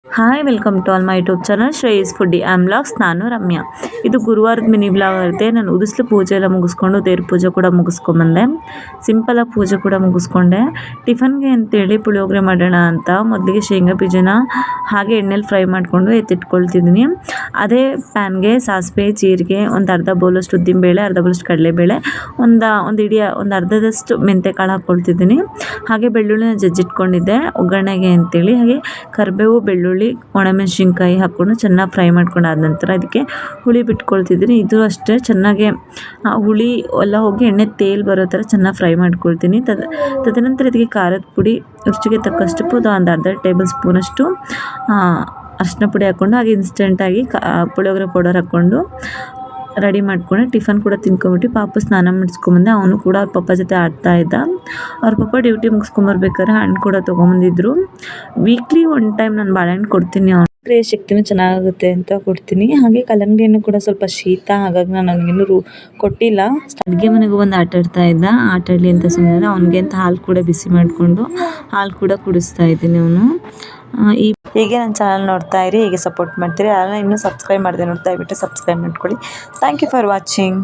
Hi welcome to all my YouTube channel Shreyas foodie am vlogs. ನಾನು ರಮ್ಯಾ. ಇದು ಗುರುವಾರದ mini vlog ಇರುತ್ತೆ. ನಾನು ಉದಿಸ್ಲು ಪೂಜೆ ಎಲ್ಲ ಮುಗಿಸ್ಕೊಂಡು ದೇವ್ರ ಪೂಜೆ ಕೂಡ ಮುಗಿಸ್ಕೊಂಬಂದೆ. ಸಿಂಪಲಾಗಿ ಪೂಜೆ ಕೂಡ ಮುಗಿಸ್ಕೊಂಡೆ. ಟಿಫನ್ಗೆ ಅಂತೇಳಿ ಪುಳಿಯೋಗರೆ ಮಾಡೋಣ ಅಂತ ಮೊದಲಿಗೆ ಶೇಂಗಾ ಬೀಜನ ಹಾಗೆ ಎಣ್ಣೆಲಿ ಫ್ರೈ ಮಾಡಿಕೊಂಡು ಎತ್ತಿಟ್ಕೊಳ್ತಿದ್ದೀನಿ. ಅದೇ ಪ್ಯಾನ್ಗೆ ಸಾಸಿವೆ, ಜೀರಿಗೆ, ಒಂದು ಅರ್ಧ ಬೌಲಷ್ಟು ಉದ್ದಿನಬೇಳೆ, ಅರ್ಧ ಬೌಲಷ್ಟು ಕಡಲೆಬೇಳೆ, ಒಂದು ಅರ್ಧದಷ್ಟು ಮೆಂತ್ಯಕಾಳು ಹಾಕ್ಕೊಳ್ತಿದ್ದೀನಿ. ಹಾಗೆ ಬೆಳ್ಳುಳ್ಳಿನ ಜಜ್ಜಿಟ್ಕೊಂಡಿದ್ದೆ ಒಗ್ಗರಣೆಗೆ ಅಂತೇಳಿ. ಹಾಗೆ ಕರಿಬೇವು, ಬೆಳ್ಳುಳ್ಳಿ, ಒಣಮೆಣಸಿನ್ಕಾಯಿ ಹಾಕ್ಕೊಂಡು ಚೆನ್ನಾಗಿ ಫ್ರೈ ಮಾಡ್ಕೊಂಡಾದ ನಂತರ ಅದಕ್ಕೆ ಹುಳಿ ಬಿಟ್ಕೊಳ್ತಿದ್ದೀನಿ. ಇದು ಅಷ್ಟೇ ಚೆನ್ನಾಗೆ ಹುಳಿ ಎಲ್ಲ ಹೋಗಿ ಎಣ್ಣೆ ತೇಲ್ ಬರೋ ಥರ ಚೆನ್ನಾಗಿ ಫ್ರೈ ಮಾಡ್ಕೊಳ್ತೀನಿ. ತದನಂತರ ಇದಕ್ಕೆ ಖಾರದ ಪುಡಿ, ರುಚಿಗೆ ತಕ್ಕಷ್ಟು ಒಂದು ಅರ್ಧ ಟೇಬಲ್ ಸ್ಪೂನಷ್ಟು ಅರಿಶಿನ ಪುಡಿ ಹಾಕ್ಕೊಂಡು ಹಾಗೆ ಇನ್ಸ್ಟೆಂಟಾಗಿ ಪುಳಿಯೋಗರೆ ಪೌಡರ್ ಹಾಕ್ಕೊಂಡು ರೆಡಿ ಮಾಡ್ಕೊಂಡು ಟಿಫನ್ ಕೂಡ ತಿನ್ಕೊಂಬಿಟ್ಟು ಪಾಪು ಸ್ನಾನ ಮಾಡಿಸ್ಕೊಂಬಂದೆ. ಅವನು ಕೂಡ ಅವ್ರ ಪಪ್ಪ ಜೊತೆ ಆಡ್ತಾ ಇದ್ದ. ಅವ್ರ ಪಪ್ಪ ಡ್ಯೂಟಿ ಮುಗಿಸ್ಕೊಂಬರ್ಬೇಕಾದ್ರೆ ಹಣ್ಣು ಕೂಡ ತೊಗೊಂಬಂದಿದ್ರು. ವೀಕ್ಲಿ ಒನ್ ಟೈಮ್ ನಾನು ಬಾಳೆಹಣ್ಣು ಕೊಡ್ತೀನಿ. ಅವ್ನು ಕ್ರಿಯೆ ಶಕ್ತಿನೂ ಚೆನ್ನಾಗುತ್ತೆ ಅಂತ ಕೊಡ್ತೀನಿ. ಹಾಗೆ ಕಲ್ಲಂಗಡಿ ಹಣ್ಣು ಕೂಡ ಸ್ವಲ್ಪ ಶೀತ, ಹಾಗಾಗಿ ನಾನು ನನಗಿನ್ನೂ ಕೊಟ್ಟಿಲ್ಲ. ಅಡುಗೆ ಮನೆಗೂ ಒಂದು ಆಟ ಆಡ್ತಾ ಇದ್ದ. ಆಟ ಆಡಲಿ ಅಂತ ಸುಮ್ಮನೆ ಅವನಿಗೆ ಅಂತ ಹಾಲು ಕೂಡ ಬಿಸಿ ಮಾಡಿಕೊಂಡು ಹಾಲು ಕೂಡ ಕುಡಿಸ್ತಾ ಇದ್ದೀನಿ. ಅವನು ಹೀಗೆ ನನ್ನ ಚಾನಲ್ ನೋಡ್ತಾ ಇರಿ, ಹೀಗೆ ಸಪೋರ್ಟ್ ಮಾಡ್ತೀರಿ. ಅದನ್ನು ಇನ್ನೂ ಸಬ್ಸ್ಕ್ರೈಬ್ ಮಾಡಿದೆ ನೋಡ್ತಾ ದಯವಿಟ್ಟು ಸಬ್ಸ್ಕ್ರೈಬ್ ಮಾಡ್ಕೊಳ್ಳಿ. Thank you for watching.